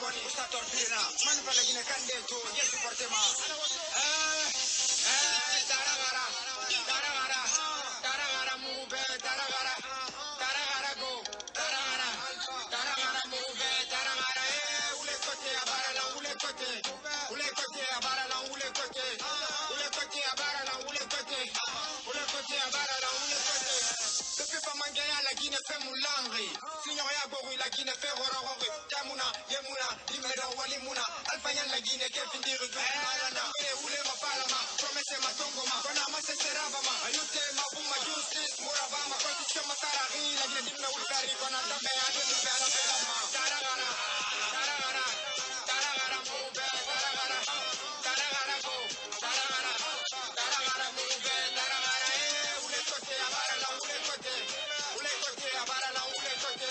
goni sta torpina man fa la gine kande to ye supporte ma taragara move taragara go taragara move taragara ule kote abara la ule kote abara la ule kote abara la ule kote abara la ule kote depuis pas mangaya la Guinée fait moulangri signor ya boru la Guinée fait hororori jamuna yemuna limera walimuna alfanyan la Guinée ke findiri gana ule mapalama promesse matongoma kona maseseraba ma ayute mabuma justice murabama constitution matarari la Guinée dimna ulkari kona tambe ade bela bela ma taragara move taragara go taragara move taragara ule kote abara la ule kote abara la ule kote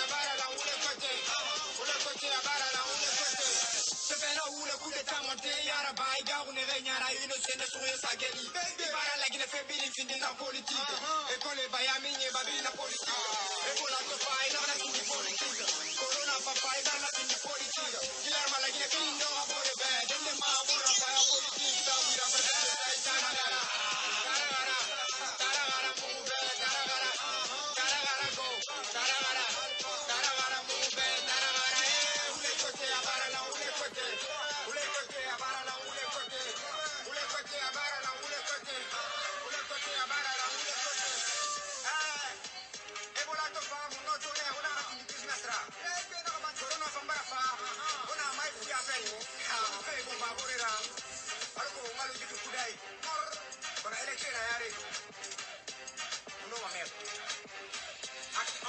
abara la ule kote abara la ule kote sebena ule kude tamonte yara bai ga une renyara ino sende suye sageli ibara la Guinée fait bili findi na politique école bayami nye babi na politique ebola to fai na findi politique corona pa fai na findi politique gilarma la Guinée findo abore be dende ma abora pa politique da wira be taragara move taragara go taragara move taragara ule kote abara la ule kote abara la ule kote abara la ule kote abara la ule kote ebola to fa muno to ne una findi business ra corona fambara fa ona mai fi afenyo fe bo baborera alko malu jitu kudai kona election yare no mamer acte 1.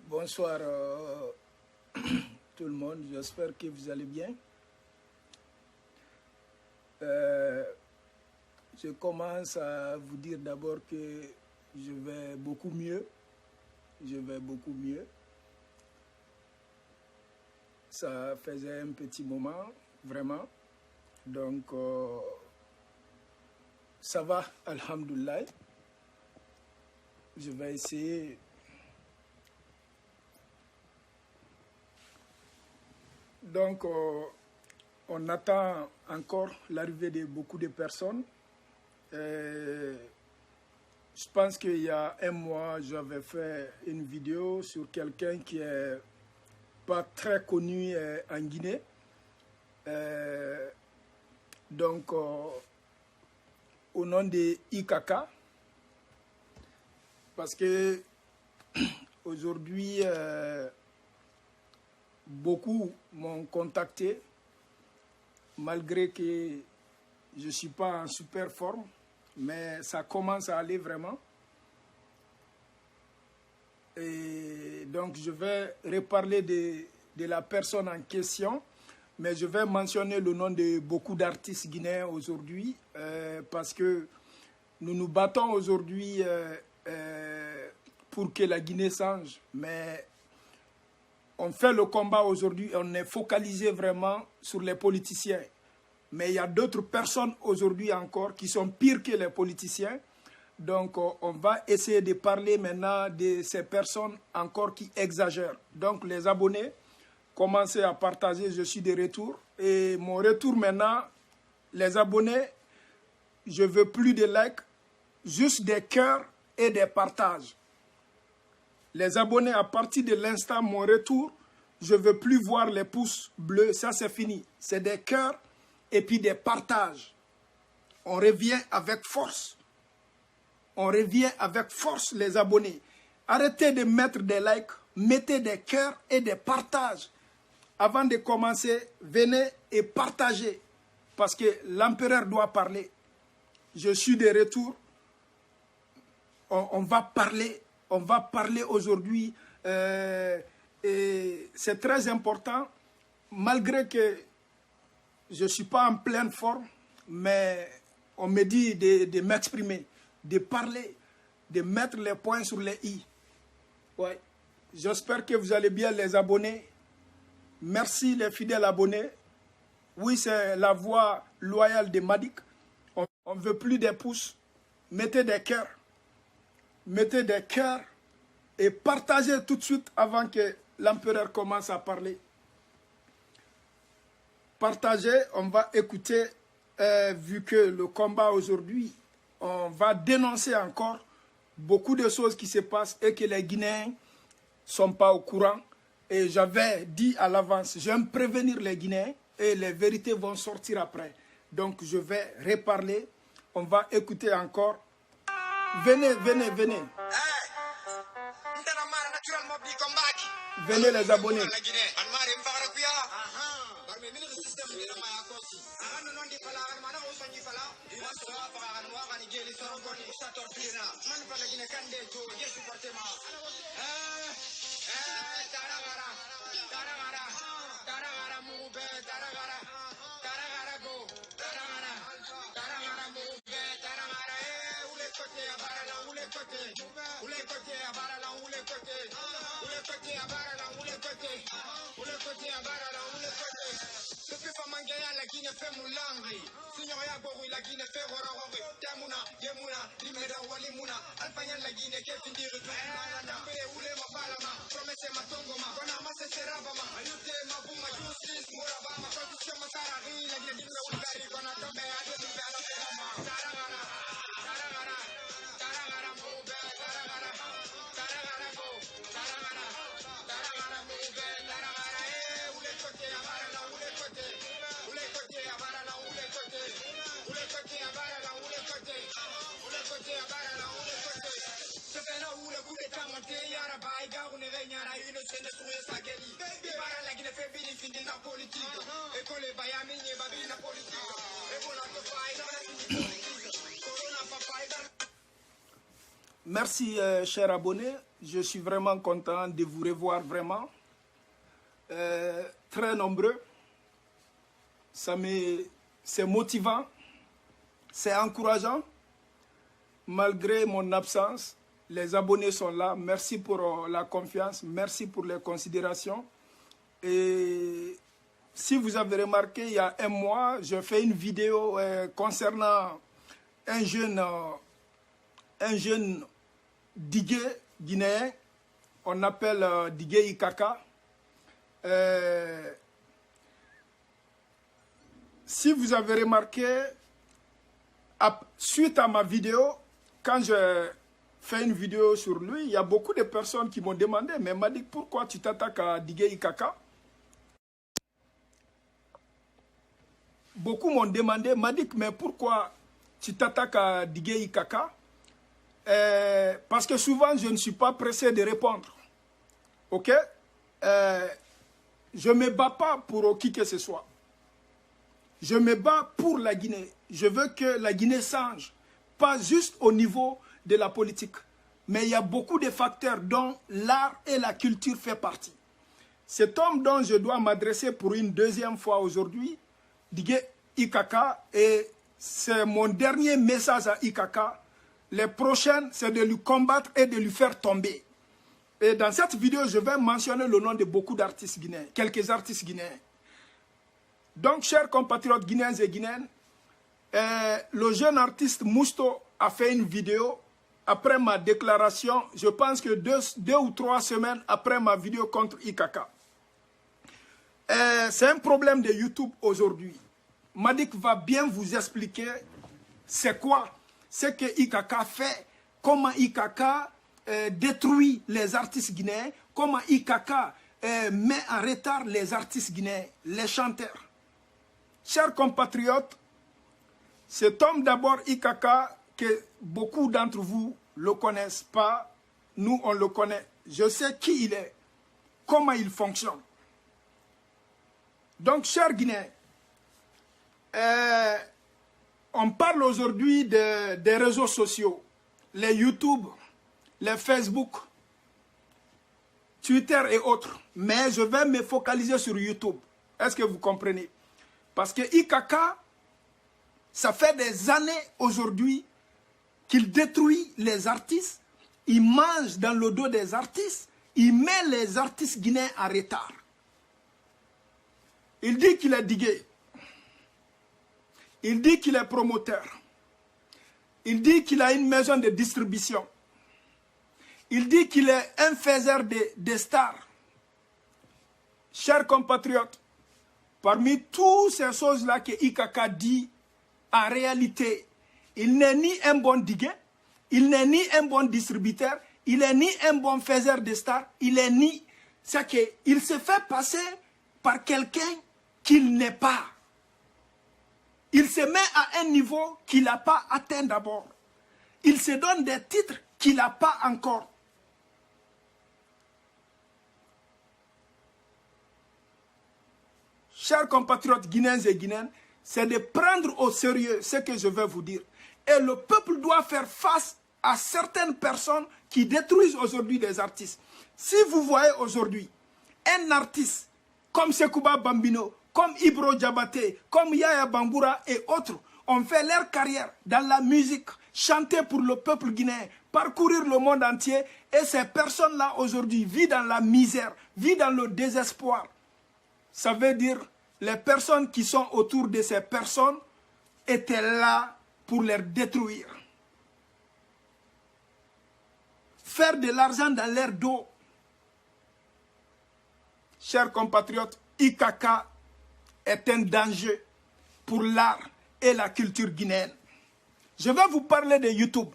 Bonsoir tout le monde, j'espère que vous allez bien. Je commence à vous dire d'abord que je vais beaucoup mieux. Ça faisait un petit moment, vraiment. Donc, ça va, alhamdoulilah. Je vais essayer donc, on attend encore l'arrivée de beaucoup de personnes. Je pense qu'il y a un mois, j'avais fait une vidéo sur quelqu'un qui est pas très connu en Guinée. Donc, au nom de IKK, parce que aujourd'hui, beaucoup m'ont contacté, malgré que je ne suis pas en super forme, mais ça commence à aller vraiment. Et donc, je vais reparler de la personne en question, mais je vais mentionner le nom de beaucoup d'artistes guinéens aujourd'hui, parce que nous nous battons aujourd'hui pour que la Guinée change, mais on fait le combat aujourd'hui, on est focalisé vraiment sur les politiciens. Mais il y a d'autres personnes aujourd'hui encore qui sont pires que les politiciens. Donc, on va essayer de parler maintenant de ces personnes encore qui exagèrent. Donc, les abonnés, commencez à partager, je suis de retour. Et mon retour maintenant, les abonnés, je ne veux plus de likes, juste des cœurs et des partages. Les abonnés, à partir de l'instant, mon retour, je ne veux plus voir les pouces bleus, ça c'est fini. C'est des cœurs et puis des partages. On revient avec force. On revient avec force, les abonnés. Arrêtez de mettre des likes, mettez des cœurs et des partages. Avant de commencer, venez et partagez. Parce que l'empereur doit parler. Je suis de retour. On va parler. On va parler aujourd'hui. Et c'est très important. Malgré que je ne suis pas en pleine forme, mais on me dit de m'exprimer, de parler, de mettre les points sur les i. Ouais. J'espère que vous allez bien, les abonnés. Merci les fidèles abonnés. Oui, c'est la voix loyale de Madik. On ne veut plus des pouces. Mettez des cœurs. mettez des cœurs et partagez tout de suite avant que l'empereur commence à parler. Partagez, on va écouter, vu que le combat aujourd'hui, on va dénoncer encore beaucoup de choses qui se passent et que les Guinéens ne sont pas au courant. Et j'avais dit à l'avance, j'aime prévenir les Guinéens et les vérités vont sortir après. Donc je vais reparler, on va écouter encore. Venez, venez, venez. Venez les abonnés. Merci, chers abonnés. Je suis vraiment content de vous revoir vraiment. Très nombreux. C'est motivant. C'est encourageant. Malgré mon absence, les abonnés sont là. Merci pour la confiance. Merci pour les considérations. Et si vous avez remarqué, il y a un mois, je fais une vidéo concernant un jeune digué guinéen, on appelle digué Ikaka. Si vous avez remarqué, suite à ma vidéo, quand je fais une vidéo sur lui, il y a beaucoup de personnes qui m'ont demandé, mais m'a dit pourquoi tu t'attaques à digué Ikaka? Beaucoup m'ont demandé, m'a dit, mais pourquoi tu t'attaques à digué Ikaka? Parce que souvent, je ne suis pas pressé de répondre. Ok? Je ne me bats pas pour qui que ce soit. Je me bats pour la Guinée. Je veux que la Guinée change. Pas juste au niveau de la politique. Mais il y a beaucoup de facteurs dont l'art et la culture font partie. Cet homme dont je dois m'adresser pour une deuxième fois aujourd'hui, Digué Ikaka, et c'est mon dernier message à Ikaka. Les prochaines, c'est de lui combattre et de lui faire tomber. Et dans cette vidéo, je vais mentionner le nom de beaucoup d'artistes guinéens, quelques artistes guinéens. Donc, chers compatriotes guinéens et guinéennes, le jeune artiste Mousto a fait une vidéo après ma déclaration, je pense que deux ou 3 semaines après ma vidéo contre Ikaka. C'est un problème de YouTube aujourd'hui. Madik va bien vous expliquer c'est quoi ce que Ikaka fait, comment Ikaka détruit les artistes guinéens, comment Ikaka met en retard les artistes guinéens, les chanteurs. Chers compatriotes, cet homme d'abord Ikaka, que beaucoup d'entre vous ne le connaissent pas, nous on le connaît. Je sais qui il est, comment il fonctionne. Donc, chers Guinéens, on parle aujourd'hui des réseaux sociaux, les YouTube, les Facebook, Twitter et autres. Mais je vais me focaliser sur YouTube. Est-ce que vous comprenez? Parce que Ikaka, ça fait des années aujourd'hui qu'il détruit les artistes, il mange dans le dos des artistes, il met les artistes guinéens en retard. Il dit qu'il est digué. Il dit qu'il est promoteur. Il dit qu'il a une maison de distribution. Il dit qu'il est un faiseur de stars. Chers compatriotes, parmi toutes ces choses-là que IKK dit, en réalité, il n'est ni un bon diguet, il n'est ni un bon distributeur, il n'est ni un bon faiseur de stars, il est ni... C'est qu'il se fait passer par quelqu'un qu'il n'est pas. Il se met à un niveau qu'il n'a pas atteint d'abord. Il se donne des titres qu'il n'a pas encore. Chers compatriotes guinéens et guinéennes, c'est de prendre au sérieux ce que je vais vous dire. Et le peuple doit faire face à certaines personnes qui détruisent aujourd'hui des artistes. Si vous voyez aujourd'hui un artiste comme Sekouba Bambino, comme Ibro Diabaté, comme Yaya Bamboura et autres, ont fait leur carrière dans la musique, chanter pour le peuple guinéen, parcourir le monde entier, et ces personnes-là aujourd'hui vivent dans la misère, vivent dans le désespoir. Ça veut dire les personnes qui sont autour de ces personnes étaient là pour les détruire. Faire de l'argent dans leur dos. Chers compatriotes, IKK est un danger pour l'art et la culture guinéenne. Je vais vous parler de YouTube.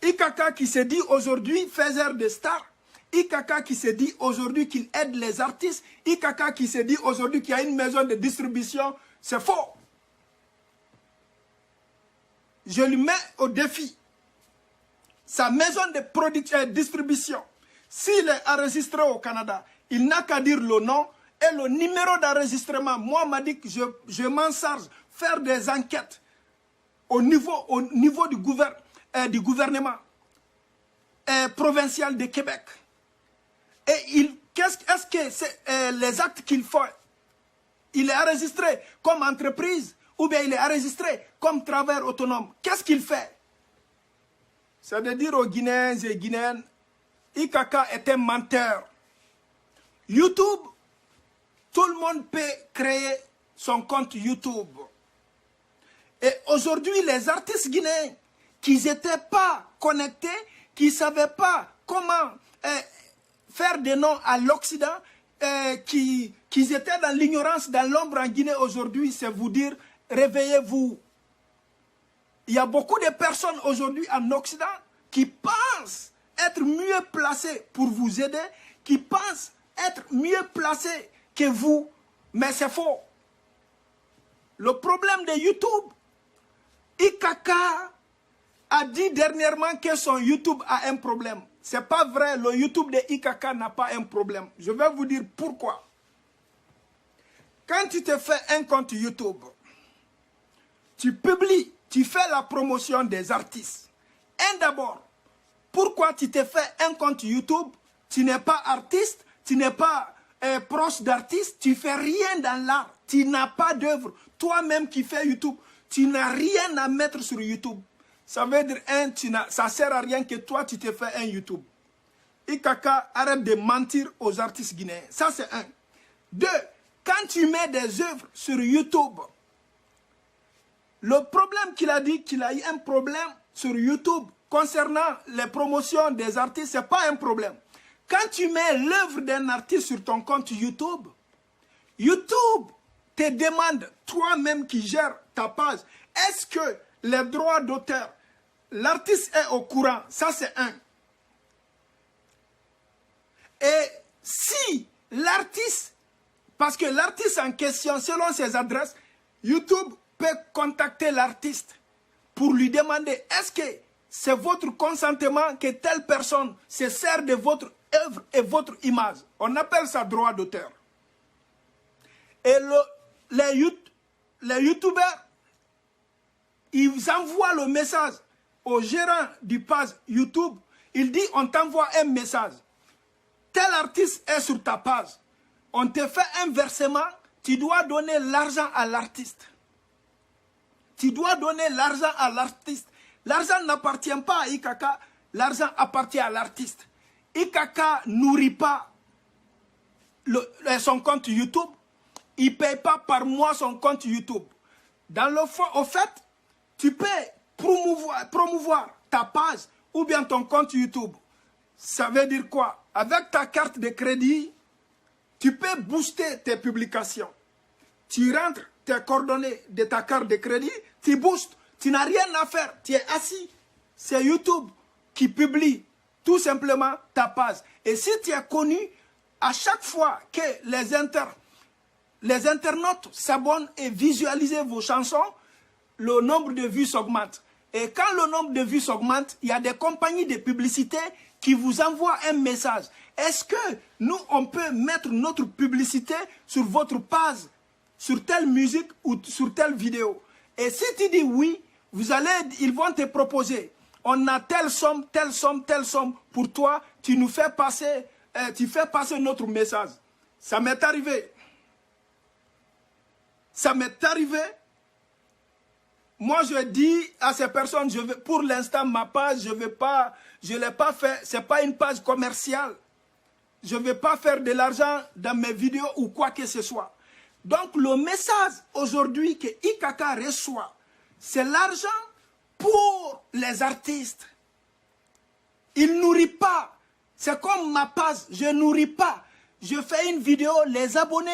IKK qui se dit aujourd'hui faiseur de stars, IKK qui se dit aujourd'hui qu'il aide les artistes, IKK qui se dit aujourd'hui qu'il y a une maison de distribution, c'est faux. Je lui mets au défi. Sa maison de distribution, s'il est enregistré au Canada, il n'a qu'à dire le nom et le numéro d'enregistrement. Moi, m'a dit que je m'en charge, faire des enquêtes au niveau du gouvernement provincial de Québec. Et est-ce que c'est les actes qu'il fait, il est enregistré comme entreprise ou bien il est enregistré comme travailleur autonome? Qu'est-ce qu'il fait? C'est de dire aux Guinéens et Guinéennes, IKK est un menteur. YouTube, tout le monde peut créer son compte YouTube. Et aujourd'hui, les artistes guinéens qui n'étaient pas connectés, qui ne savaient pas comment faire des noms à l'Occident, qui étaient dans l'ignorance, dans l'ombre en Guinée aujourd'hui, c'est vous dire, réveillez-vous. Il y a beaucoup de personnes aujourd'hui en Occident qui pensent être mieux placées pour vous aider, qui pensent être mieux placées que vous, mais c'est faux. Le problème de YouTube, IKK a dit dernièrement que son YouTube a un problème. Ce n'est pas vrai, le YouTube de IKK n'a pas un problème. Je vais vous dire pourquoi. Quand tu te fais un compte YouTube, tu publies, tu fais la promotion des artistes. Et d'abord, pourquoi tu te fais un compte YouTube? Tu n'es pas artiste, tu n'es pas proche d'artiste, tu ne fais rien dans l'art, tu n'as pas d'œuvre. Toi-même qui fais YouTube, tu n'as rien à mettre sur YouTube. Ça veut dire, ça ne sert à rien que toi, tu te fais un YouTube. IKK, arrête de mentir aux artistes guinéens. Ça, c'est un. Deux, quand tu mets des œuvres sur YouTube, le problème qu'il a dit qu'il a eu un problème sur YouTube concernant les promotions des artistes, ce n'est pas un problème. Quand tu mets l'œuvre d'un artiste sur ton compte YouTube, YouTube te demande, toi-même qui gères ta page, est-ce que les droits d'auteur, l'artiste est au courant? Ça, c'est un. Et si l'artiste, parce que l'artiste en question, selon ses adresses, YouTube peut contacter l'artiste pour lui demander, est-ce que c'est votre consentement que telle personne se sert de votre œuvre et votre image? On appelle ça droit d'auteur. Et les youtubeurs, ils envoient le message au gérant du page YouTube. Il dit, on t'envoie un message. Tel artiste est sur ta page. On te fait un versement, tu dois donner l'argent à l'artiste. Tu dois donner l'argent à l'artiste. L'argent n'appartient pas à IKK, l'argent appartient à l'artiste. IKK nourrit pas son compte YouTube. Il ne paye pas par mois son compte YouTube. Au fait, tu peux promouvoir ta page ou bien ton compte YouTube Ça veut dire quoi? Avec ta carte de crédit, tu peux booster tes publications. Tu rentres tes coordonnées de ta carte de crédit, tu boostes. Tu n'as rien à faire. Tu es assis. C'est YouTube qui publie tout simplement ta page. Et si tu es connu, à chaque fois que les internautes s'abonnent et visualisent vos chansons, le nombre de vues s'augmente. Et quand le nombre de vues s'augmente, il y a des compagnies de publicité qui vous envoient un message. Est-ce que nous, on peut mettre notre publicité sur votre page, sur telle musique ou sur telle vidéo? Et si tu dis oui, ils vont te proposer. On a telle somme, telle somme, telle somme pour toi. Tu nous fais passer, tu fais passer notre message. Ça m'est arrivé. Ça m'est arrivé. Moi, je dis à ces personnes, pour l'instant, ma page, je ne l'ai pas fait. Ce n'est pas une page commerciale. Je ne vais pas faire de l'argent dans mes vidéos ou quoi que ce soit. Donc, le message aujourd'hui que IKK reçoit, c'est l'argent pour les artistes. Il ne nourrit pas. C'est comme ma page, je ne nourris pas. Je fais une vidéo, les abonnés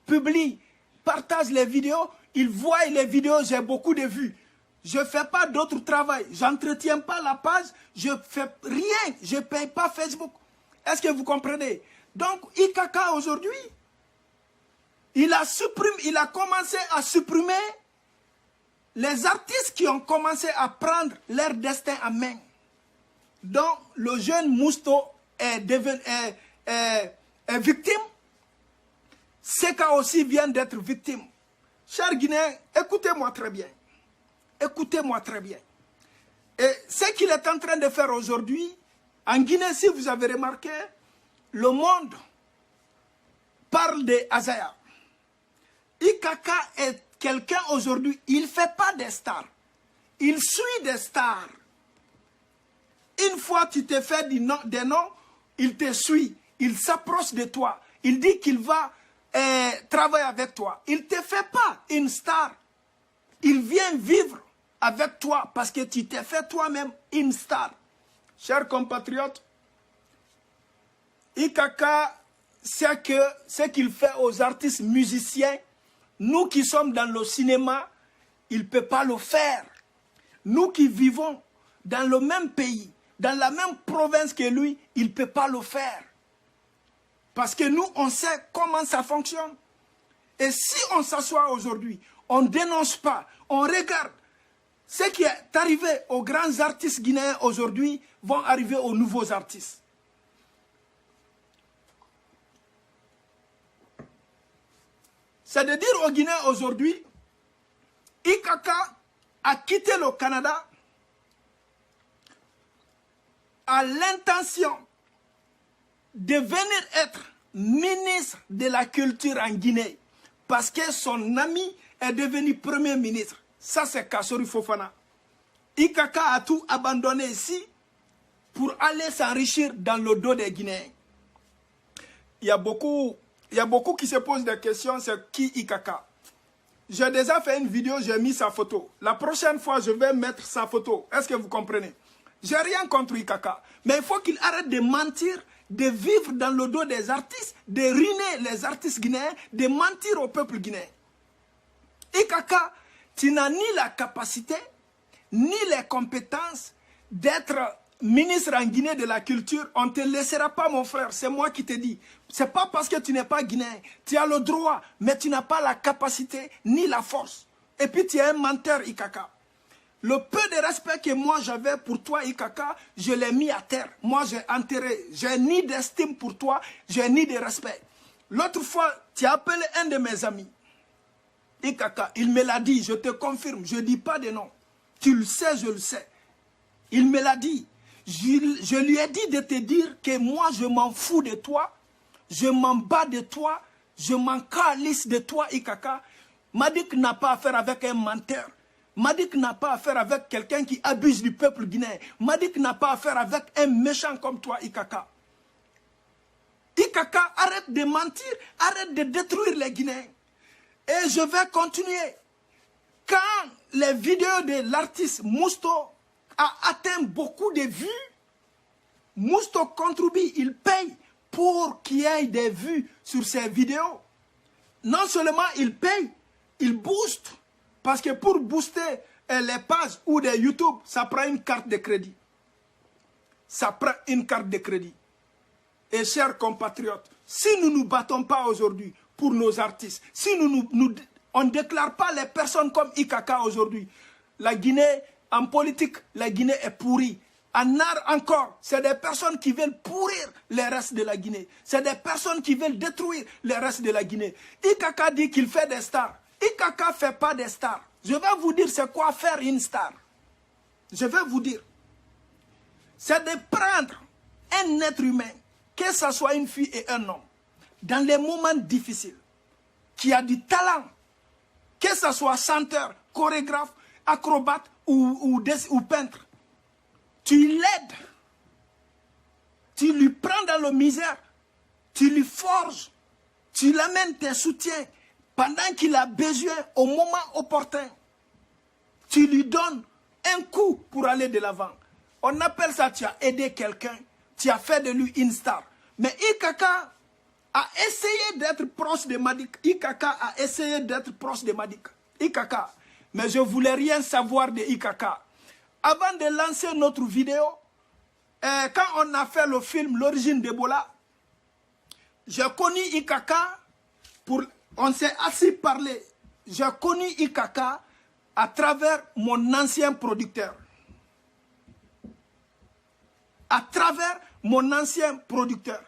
publient, partagent les vidéos, ils voient les vidéos, j'ai beaucoup de vues. Je ne fais pas d'autre travail. Je n'entretiens pas la page, je ne fais rien. Je ne paye pas Facebook. Est-ce que vous comprenez? Donc, IKK aujourd'hui, il a commencé à supprimer les artistes qui ont commencé à prendre leur destin en main. Donc, le jeune Mousto est victime. Seka aussi vient d'être victime. Chers Guinéens, écoutez-moi très bien. Écoutez-moi très bien. Et ce qu'il est en train de faire aujourd'hui, en Guinée, si vous avez remarqué, le monde parle de Azaya. IKK est quelqu'un aujourd'hui, il ne fait pas des stars. Il suit des stars. Une fois tu te fais des noms, il te suit. Il s'approche de toi. Il dit qu'il va travailler avec toi. Il ne te fait pas une star. Il vient vivre avec toi parce que tu t'es fait toi-même une star. Chers compatriotes, IKK, ce qu'il fait aux artistes musiciens, nous qui sommes dans le cinéma, il ne peut pas le faire. Nous qui vivons dans le même pays, dans la même province que lui, il ne peut pas le faire. Parce que nous, on sait comment ça fonctionne. Et si on s'assoit aujourd'hui, on ne dénonce pas, on regarde, ce qui est arrivé aux grands artistes guinéens aujourd'hui vont arriver aux nouveaux artistes. C'est de dire aux Guinéens aujourd'hui, IKK a quitté le Canada à l'intention de venir être ministre de la culture en Guinée parce que son ami est devenu premier ministre. Ça, c'est Kassori Fofana. IKK a tout abandonné ici pour aller s'enrichir dans le dos des Guinéens. Il y a beaucoup qui se posent des questions, c'est qui IKK? J'ai déjà fait une vidéo, j'ai mis sa photo. La prochaine fois, je vais mettre sa photo. Est-ce que vous comprenez? J'ai rien contre IKK. Mais il faut qu'il arrête de mentir, de vivre dans le dos des artistes, de ruiner les artistes guinéens, de mentir au peuple guinéen. IKK, tu n'as ni la capacité, ni les compétences d'être ministre en Guinée de la culture. On ne te laissera pas, mon frère. C'est moi qui te dis. Ce n'est pas parce que tu n'es pas guinéen. Tu as le droit, mais tu n'as pas la capacité ni la force. Et puis tu es un menteur, IKK. Le peu de respect que moi j'avais pour toi, IKK, je l'ai mis à terre. Moi, j'ai enterré. J'ai ni d'estime pour toi, j'ai ni de respect. L'autre fois, tu as appelé un de mes amis. IKK, il me l'a dit, je te confirme, je ne dis pas de nom. Tu le sais, je le sais. Il me l'a dit. Je lui ai dit de te dire que moi, je m'en fous de toi, je m'en bats de toi, je m'en calisse de toi, IKK. Madik n'a pas affaire avec un menteur. Madik n'a pas affaire avec quelqu'un qui abuse du peuple guinéen. Madik n'a pas affaire avec un méchant comme toi, IKK. IKK, arrête de mentir, arrête de détruire les Guinéens. Et je vais continuer. Quand les vidéos de l'artiste Mousto a atteint beaucoup de vues, Mousto contribue, il paye pour qu'il y ait des vues sur ses vidéos. Non seulement il paye, il booste. Parce que pour booster les pages ou des YouTube, ça prend une carte de crédit. Ça prend une carte de crédit. Et chers compatriotes, si nous ne nous battons pas aujourd'hui pour nos artistes, si on ne déclare pas les personnes comme IKK aujourd'hui, la Guinée, en politique, la Guinée est pourrie. En art encore, c'est des personnes qui veulent pourrir les restes de la Guinée. C'est des personnes qui veulent détruire les restes de la Guinée. IKK dit qu'il fait des stars. IKK ne fait pas des stars. Je vais vous dire c'est quoi faire une star. Je vais vous dire. C'est de prendre un être humain, que ce soit une fille et un homme, dans les moments difficiles, qui a du talent, que ce soit chanteur, chorégraphe, acrobate ou peintre. Tu l'aides, tu lui prends dans la misère, tu lui forges, tu l'amènes tes soutiens pendant qu'il a besoin au moment opportun. Tu lui donnes un coup pour aller de l'avant. On appelle ça, tu as aidé quelqu'un, tu as fait de lui une star. Mais IKK a essayé d'être proche de Madick. IKK a essayé d'être proche de Madick. IKK. Mais je ne voulais rien savoir de IKK. Avant de lancer notre vidéo, quand on a fait le film L'origine d'Ebola, j'ai connu IKK, on s'est assis parler. J'ai connu IKK à travers mon ancien producteur. À travers mon ancien producteur.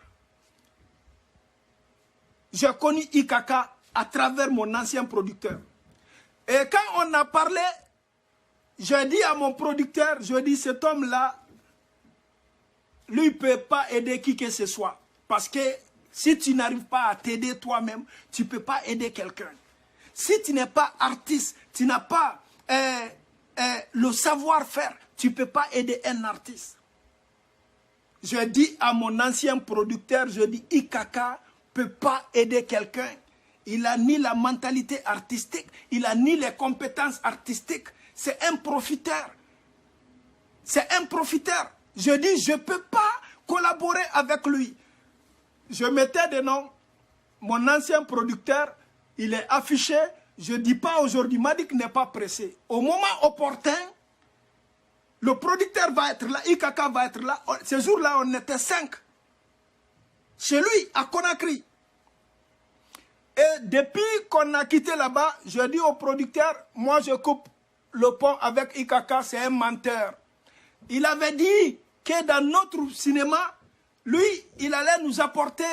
J'ai connu IKK à travers mon ancien producteur. Et quand on a parlé, j'ai dit à mon producteur, je dis cet homme-là, lui ne peut pas aider qui que ce soit. Parce que si tu n'arrives pas à t'aider toi-même, tu ne peux pas aider quelqu'un. Si tu n'es pas artiste, tu n'as pas le savoir-faire, tu ne peux pas aider un artiste. Je dis à mon ancien producteur, je dis IKK ne peut pas aider quelqu'un. Il n'a ni la mentalité artistique, il n'a ni les compétences artistiques. C'est un profiteur. C'est un profiteur. Je dis, je ne peux pas collaborer avec lui. Je mettais des noms. Mon ancien producteur, il est affiché. Je ne dis pas aujourd'hui, Madick n'est pas pressé. Au moment opportun, le producteur va être là, IKK va être là. Ce jour-là, on était 5. Chez lui, à Conakry. Et depuis qu'on a quitté là-bas, je dis au producteur, moi je coupe le pont avec IKK, c'est un menteur. Il avait dit que dans notre cinéma, lui, il allait nous apporter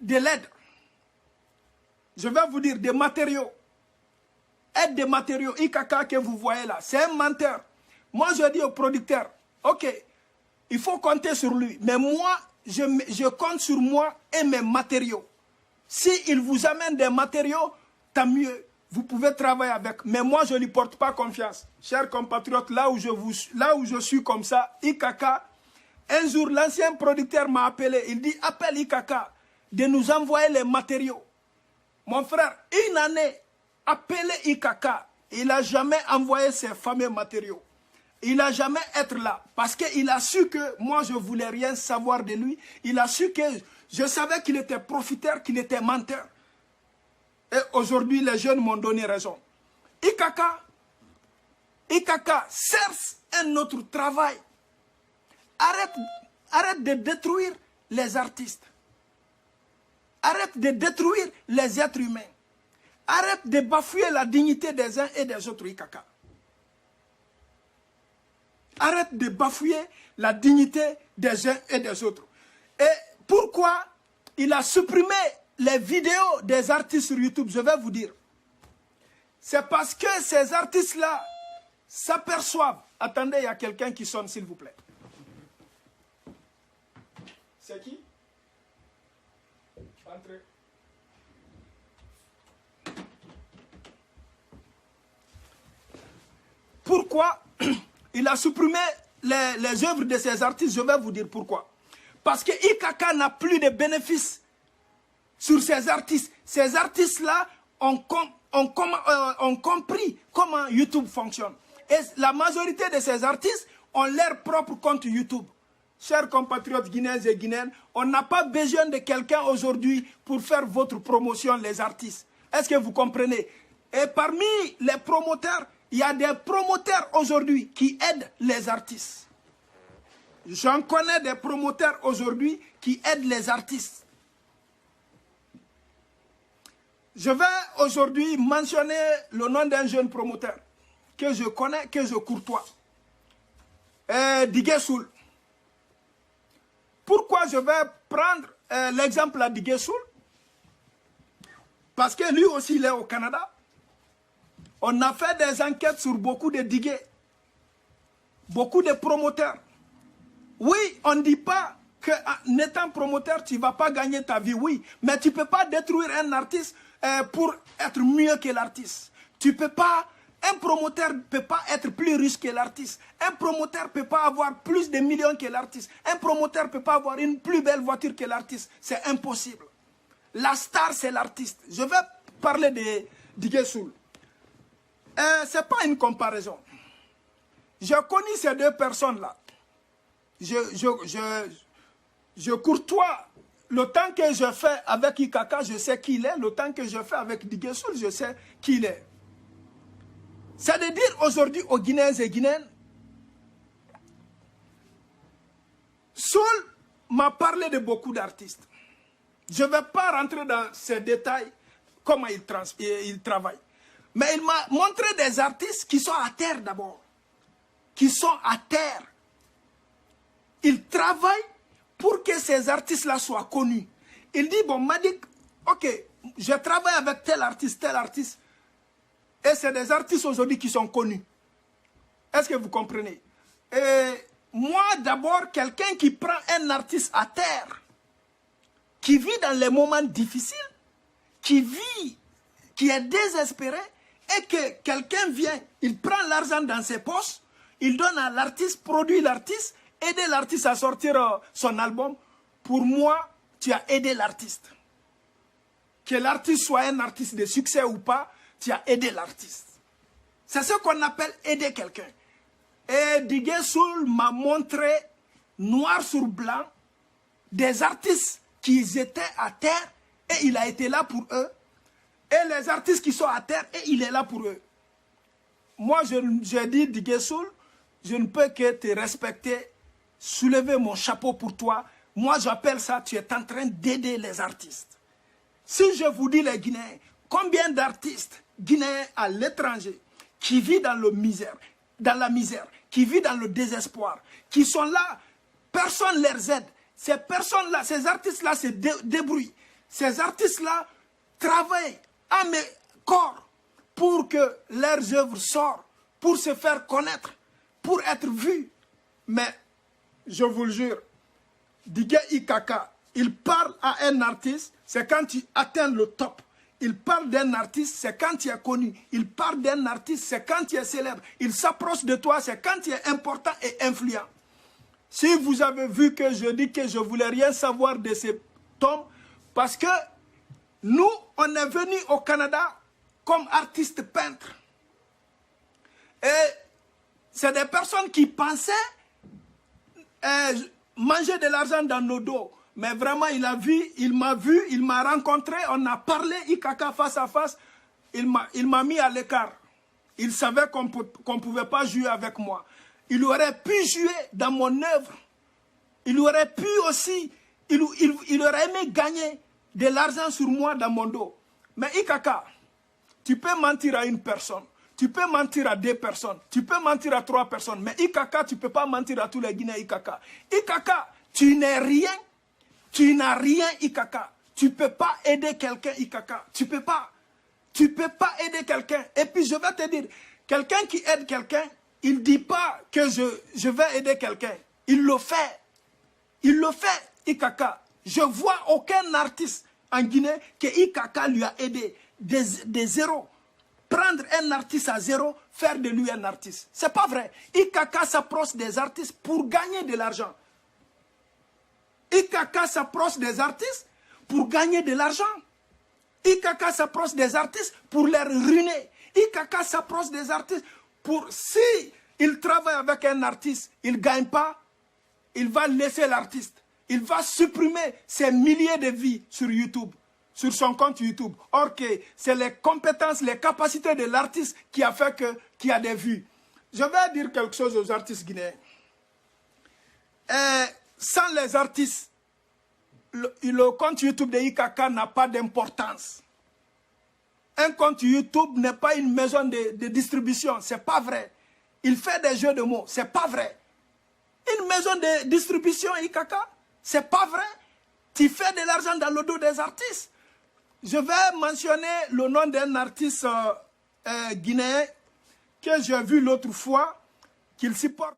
de l'aide. Je vais vous dire, des matériaux. Aide des matériaux, IKK que vous voyez là, c'est un menteur. Moi, je dis au producteur, ok, il faut compter sur lui. Mais moi, je compte sur moi et mes matériaux. S'il vous amène des matériaux, tant mieux. Vous pouvez travailler avec. Mais moi, je ne lui porte pas confiance. Chers compatriotes, là où je suis comme ça, IKK, un jour, l'ancien producteur m'a appelé. Il dit, appelle IKK de nous envoyer les matériaux. Mon frère, une année, appelé IKK, il n'a jamais envoyé ces fameux matériaux. Il n'a jamais été là. Parce qu'il a su que moi, je ne voulais rien savoir de lui. Il a su que je savais qu'il était profiteur, qu'il était menteur. Et aujourd'hui, les jeunes m'ont donné raison. IKK cherche un autre travail. Arrête de détruire les artistes. Arrête de détruire les êtres humains. Arrête de bafouer la dignité des uns et des autres, IKK. Arrête de bafouer la dignité des uns et des autres. Et pourquoi il a supprimé les vidéos des artistes sur YouTube, je vais vous dire. C'est parce que ces artistes-là s'aperçoivent. Attendez, il y a quelqu'un qui sonne, s'il vous plaît. C'est qui? Entrez. Pourquoi il a supprimé les œuvres de ces artistes? Je vais vous dire pourquoi. Parce que IKK n'a plus de bénéfices sur ces artistes. Ces artistes-là ont compris comment YouTube fonctionne. Et la majorité de ces artistes ont leur propre compte YouTube. chers compatriotes guinéens et guinéennes, on n'a pas besoin de quelqu'un aujourd'hui pour faire votre promotion, les artistes. Est-ce que vous comprenez? Et parmi les promoteurs, il y a des promoteurs aujourd'hui qui aident les artistes. J'en connais des promoteurs aujourd'hui qui aident les artistes. Je vais aujourd'hui mentionner le nom d'un jeune promoteur que je connais, que je courtois. Digué Soul. Pourquoi je vais prendre l'exemple à Digué Soul? Parce que lui aussi, il est au Canada. On a fait des enquêtes sur beaucoup de digués, beaucoup de promoteurs. Oui, on ne dit pas qu'en étant promoteur, tu ne vas pas gagner ta vie, oui. Mais tu ne peux pas détruire un artiste pour être mieux que l'artiste. Tu peux pas, un promoteur ne peut pas être plus riche que l'artiste. Un promoteur ne peut pas avoir plus de millions que l'artiste. Un promoteur ne peut pas avoir une plus belle voiture que l'artiste. C'est impossible. La star, c'est l'artiste. Je vais parler de Digué Soul. Ce n'est pas une comparaison. J'ai connu ces deux personnes-là. Je courtois. Le temps que je fais avec Ikaka, je sais qui il est. Le temps que je fais avec Digué Soul, je sais qui il est. C'est de dire aujourd'hui aux Guinéens et Guinéennes, Soul m'a parlé de beaucoup d'artistes. Je ne vais pas rentrer dans ces détails, comment il travaille. Mais il m'a montré des artistes qui sont à terre d'abord. Qui sont à terre. Il travaille pour que ces artistes-là soient connus. Il dit, bon, m'a dit, ok, je travaille avec tel artiste. Et c'est des artistes aujourd'hui qui sont connus. Est-ce que vous comprenez? Et moi, d'abord, quelqu'un qui prend un artiste à terre, qui vit dans les moments difficiles, qui est désespéré, et que quelqu'un vient, il prend l'argent dans ses poches, il donne à l'artiste, produit l'artiste, aider l'artiste à sortir son album. Pour moi, tu as aidé l'artiste. Que l'artiste soit un artiste de succès ou pas, tu as aidé l'artiste. C'est ce qu'on appelle aider quelqu'un. Et Digué Soul m'a montré, noir sur blanc, des artistes qui étaient à terre, et il a été là pour eux. Et les artistes qui sont à terre, et il est là pour eux. Moi, je dis, Digué Soul, je ne peux que te respecter, soulever mon chapeau pour toi. Moi, j'appelle ça, tu es en train d'aider les artistes. Si je vous dis les Guinéens, combien d'artistes guinéens à l'étranger qui vivent dans la misère, qui vivent dans le désespoir, qui sont là, personne ne les aide. Ces personnes-là, ces artistes-là se débrouillent. Ces artistes-là travaillent à mes corps pour que leurs œuvres sortent, pour se faire connaître, pour être vus. Mais, je vous le jure, Digué Ikaka, il parle à un artiste, c'est quand tu atteins le top. Il parle d'un artiste, c'est quand tu es connu. Il parle d'un artiste, c'est quand tu es célèbre. Il s'approche de toi, c'est quand tu es important et influent. Si vous avez vu que je dis que je ne voulais rien savoir de cet homme, parce que nous, on est venus au Canada comme artistes peintres. Et c'est des personnes qui pensaient manger de l'argent dans nos dos. Mais vraiment, il m'a vu, il m'a rencontré, on a parlé, Ikaka face à face, il m'a mis à l'écart. Il savait qu'on ne pouvait pas jouer avec moi. Il aurait pu jouer dans mon œuvre. Il aurait pu aussi, il aurait aimé gagner de l'argent sur moi dans mon dos. Mais Ikaka, tu peux mentir à une personne, tu peux mentir à 2 personnes, tu peux mentir à 3 personnes, mais Ikaka, tu ne peux pas mentir à tous les Guinéens, Ikaka. Ikaka, tu n'es rien, tu n'as rien, Ikaka. Tu ne peux pas aider quelqu'un, Ikaka. Tu ne peux pas. Tu ne peux pas aider quelqu'un. Et puis je vais te dire, quelqu'un qui aide quelqu'un, il ne dit pas que je vais aider quelqu'un. Il le fait. Il le fait, Ikaka. Je ne vois aucun artiste en Guinée que Ikaka lui a aidé de zéro. Prendre un artiste à zéro, faire de lui un artiste. Ce n'est pas vrai. Ikaka s'approche des artistes pour gagner de l'argent. Ikaka s'approche des artistes pour gagner de l'argent. Ikaka s'approche des artistes pour les ruiner. Ikaka s'approche des artistes pour, si il travaille avec un artiste, il ne gagne pas, il va laisser l'artiste. Il va supprimer ces milliers de vies sur YouTube, sur son compte YouTube. Or que c'est les compétences, les capacités de l'artiste qui a fait qu'il y a des vues. Je vais dire quelque chose aux artistes guinéens. Sans les artistes, le compte YouTube de IKK n'a pas d'importance. Un compte YouTube n'est pas une maison de distribution, c'est pas vrai. Il fait des jeux de mots, c'est pas vrai. Une maison de distribution IKK, c'est pas vrai. Tu fais de l'argent dans le dos des artistes. Je vais mentionner le nom d'un artiste guinéen que j'ai vu l'autre fois, qu'il supporte.